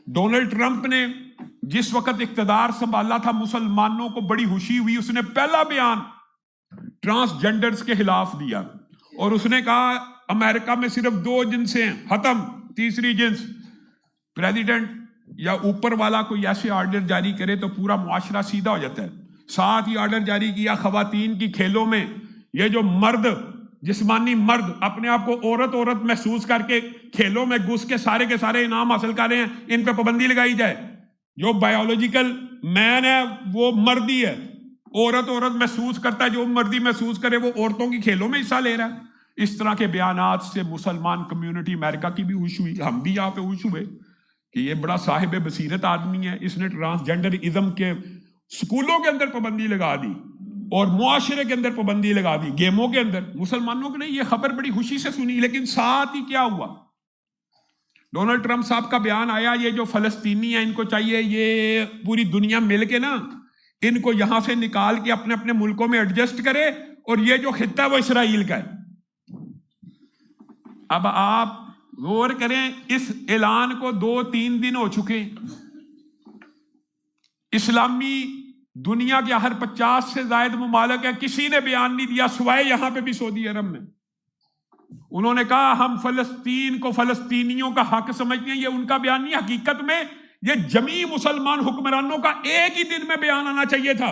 Donald Trump ने जिस वक्त इख्तिदार संभाला था, मुसलमानों को बड़ी खुशी हुई, उसने पहला बयान ट्रांसजेंडर्स के खिलाफ दिया और उसने कहा अमेरिका में सिर्फ 2 जिन्सें हैं, खत्म, तीसरी जिन्स। प्रेसिडेंट या ऊपर वाला कोई ऐसे आर्डर जारी करे तो पूरा मुआशरा सीधा हो जाता है। साथ ही आर्डर जारी किया खवातीन की खेलों में, ये जो मर्द, जिस्मानी मर्द अपने आप को औरत महसूस करके खेलों में घुस के सारे इनाम हासिल कर रहे हैं, इन पे पाबंदी लगाई जाए। जो बायोलॉजिकल मैन है वो मर्दी है, औरत महसूस करता है, जो मर्दी महसूस करे वो औरतों की खेलों में हिस्सा ले रहा है। इस तरह के बयानात से मुसलमान कम्युनिटी अमेरिका की भी खुश हुई, हम भी यहाँ पे खुश हुए कि ये बड़ा साहिब बसीरत आदमी है, इसने ट्रांसजेंडर इज्म के स्कूलों के अंदर पाबंदी लगा दी और मुआशरे के अंदर पाबंदी लगा दी, गेमों के अंदर। मुसलमानों को नहीं, ये खबर बड़ी खुशी से सुनी। लेकिन साथ ही क्या हुआ, डोनाल्ड ट्रंप साहब का बयान आया, ये जो फलस्तीनी है इनको चाहिए ये पूरी दुनिया मिल के ना इनको यहां से निकाल के अपने अपने मुल्कों में एडजस्ट करे और ये जो खित्ता है वो इसराइल का है। अब आप गौर करें, इस ऐलान को 2-3 दिन हो चुके। इस्लामी दुनिया के हर 50 से ज्यादा मुमालिक है, किसी ने बयान नहीं दिया सिवाय यहां पे भी सऊदी अरब में। उन्होंने कहा हम फलस्तीन को फलस्तीनियों का हक समझते हैं, ये उनका बयान नहीं, हकीकत में ये जमी मुसलमान हुक्मरानों का एक ही दिन में बयान आना चाहिए था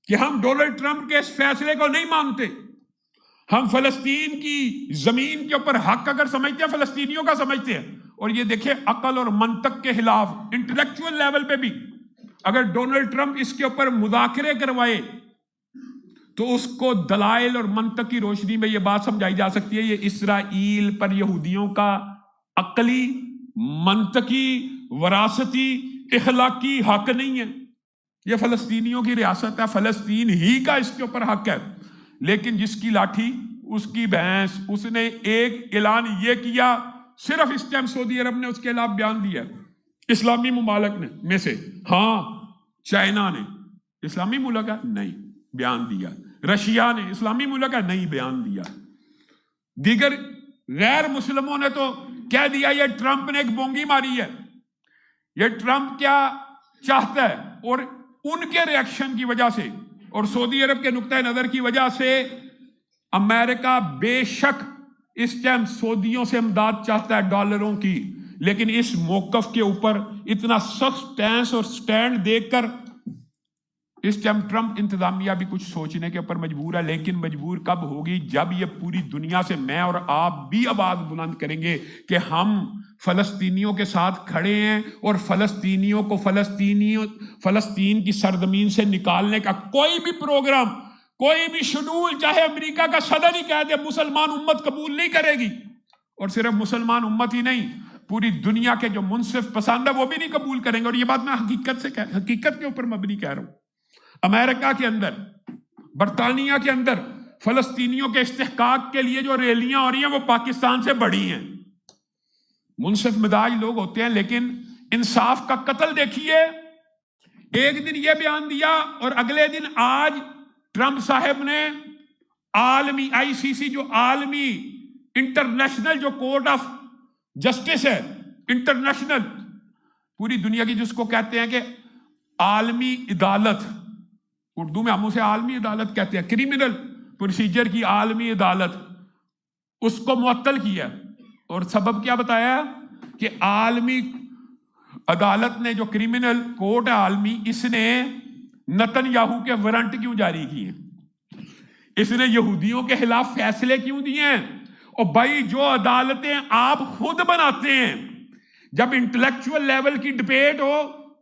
कि हम डोनाल्ड ट्रंप के इस फैसले को नहीं मानते, हम फलस्तीन की जमीन के ऊपर हक अगर समझते हैं फलस्तीनियों का समझते हैं। और ये देखिए अकल और मंतक के खिलाफ इंटेलेक्चुअल लेवल पे भी अगर डोनाल्ड ट्रंप इसके ऊपर मुज़ाकरे करवाए तो उसको दलाइल और मंतक की रोशनी में ये बात समझाई जा सकती है, ये इसराइल पर यहूदियों का अकली, मंतकी, वरासती, इखलाकी हक नहीं है। ये फलस्तीनियों की रियासत है, फलस्तीन ही का इसके ऊपर हक है। लेकिन जिसकी लाठी उसकी भैंस, उसने एक ऐलान ये किया, सिर्फ इस टाइम सऊदी अरब ने उसके खिलाफ बयान दिया, इस्लामी मुमालिक ने में से, हाँ चाइना ने, इस्लामी मुल्क है नहीं, बयान दिया, रशिया ने, इस्लामी मुल्क है नहीं, बयान दिया, दीगर गैर मुस्लिमों ने तो कह दिया ये ट्रंप ने एक बोंगी मारी है, ये ट्रंप क्या चाहता है। और उनके रिएक्शन की वजह से और सऊदी अरब के नुक्ता नजर की वजह से अमेरिका बेशक इस टाइम सऊदियों से इमदाद चाहता है डॉलरों की, लेकिन इस मौकफ के ऊपर इतना सख्त स्टैंस और स्टैंड देखकर इस टाइम ट्रंप इंतजामिया भी कुछ सोचने के ऊपर मजबूर है। लेकिन मजबूर कब होगी, जब ये पूरी दुनिया से मैं और आप भी आवाज बुलंद करेंगे कि हम फलस्तीनियों के साथ खड़े हैं और फलस्तीनियों को फलस्तीन की सरजमीन से निकालने का कोई भी प्रोग्राम, कोई भी शेड्यूल, चाहे अमेरिका का सदर ही कह दे, मुसलमान उम्मत कबूल नहीं करेगी। और सिर्फ मुसलमान उम्मत ही नहीं, पूरी दुनिया के जो मुनसिफ पसंद है वो भी नहीं कबूल करेंगे। और ये बात मैं हकीकत के ऊपर मबनी कह रहा हूं। अमेरिका के अंदर, बरतानिया के अंदर फलस्तीनियों के इस्तेहकाक के लिए जो रैलियां हो रही हैं वो पाकिस्तान से बड़ी हैं। मुनसिफ मिजाज लोग होते हैं, लेकिन इंसाफ का कत्ल देखिए। एक दिन ये बयान दिया और अगले दिन आज ट्रंप साहब ने आलमी ICC, जो आलमी इंटरनेशनल जो कोर्ट ऑफ जस्टिस है, इंटरनेशनल पूरी दुनिया की, जिसको कहते हैं कि आलमी अदालत, उर्दू में हम उसे आलमी अदालत कहते हैं, क्रिमिनल प्रोसीजर की आलमी अदालत, उसको मुअत्तल किया। और सबब क्या बताया कि आलमी अदालत ने, जो क्रिमिनल कोर्ट है आलमी, इसने नेतन्याहू के वारंट क्यों जारी किए, इसने यहूदियों के खिलाफ फैसले क्यों दिए हैं। और भाई जो अदालतें आप खुद बनाते हैं, जब इंटेलेक्चुअल लेवल की डिबेट हो,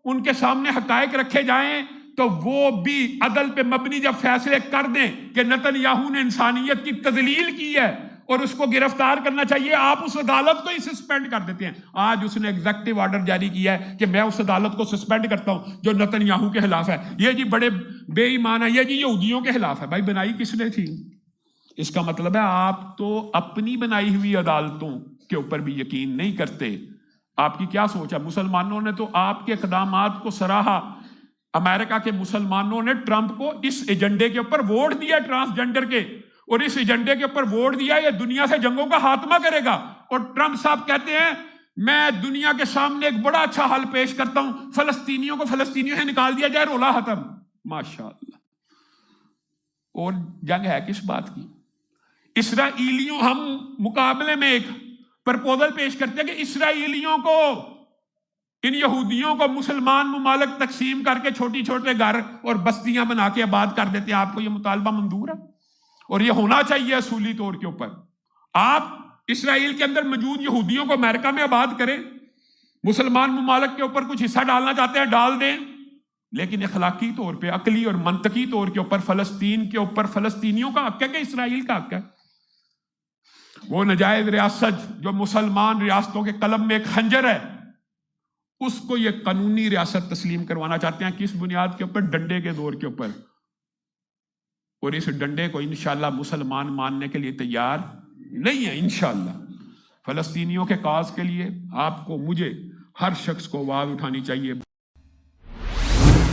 उनके सामने हकायक रखे जाएं, तो वो भी अदल पे मबनी जब फैसले कर दें कि नेतन्याहू ने इंसानियत की तदलील की है और उसको गिरफ्तार करना चाहिए, आप उस अदालत को ही सस्पेंड कर देते हैं। आज उसने एग्जीक्यूटिव ऑर्डर जारी किया है कि मैं उस अदालत को सस्पेंड करता हूं जो नेतन्याहू के खिलाफ है। ये जी बड़े बेईमान है, ये जी यहूदियों के खिलाफ है। भाई बनाई किसने थी? इसका मतलब है आप तो अपनी बनाई हुई अदालतों के ऊपर भी यकीन नहीं करते। आपकी क्या सोच है? मुसलमानों ने तो आपके इक़दामात को सराहा, अमेरिका के मुसलमानों ने ट्रंप को इस एजेंडे के ऊपर वोट दिया, ट्रांसजेंडर के, और इस एजेंडे के ऊपर वोट दिया, ये दुनिया से जंगों का खात्मा करेगा। और ट्रंप साहब कहते हैं میں دنیا کے سامنے ایک بڑا اچھا حل پیش کرتا ہوں، فلسطینیوں کو فلسطینیوں سے نکال دیا جائے، رولا ختم، ماشاءاللہ۔ اور جنگ ہے کس بات کی؟ اسرائیلیوں، ہم مقابلے میں ایک پرپوزل پیش کرتے ہیں کہ اسرائیلیوں کو، ان یہودیوں کو مسلمان ممالک تقسیم کر کے چھوٹی چھوٹے گھر اور بستیاں بنا کے آباد کر دیتے ہیں۔ آپ کو یہ مطالبہ منظور ہے؟ اور یہ ہونا چاہیے اصولی طور کے اوپر۔ آپ اسرائیل کے اندر موجود یہودیوں کو امریکہ میں آباد کریں، مسلمان ممالک کے اوپر کچھ حصہ ڈالنا چاہتے ہیں ڈال دیں، لیکن اخلاقی طور پہ، عقلی اور منطقی طور کے اوپر فلسطین کے اوپر فلسطینیوں کا حق ہے کہ اسرائیل کا حق ہے؟ وہ ناجائز ریاست جو مسلمان ریاستوں کے قلم میں ایک خنجر ہے، اس کو یہ قانونی ریاست تسلیم کروانا چاہتے ہیں۔ کس بنیاد کے اوپر؟ ڈنڈے کے دور کے اوپر۔ اور اس ڈنڈے کو انشاءاللہ مسلمان ماننے کے لیے تیار نہیں ہے۔ انشاءاللہ فلسطینیوں کے کاز کے لیے آپ کو، مجھے، ہر شخص کو آواز اٹھانی چاہیے۔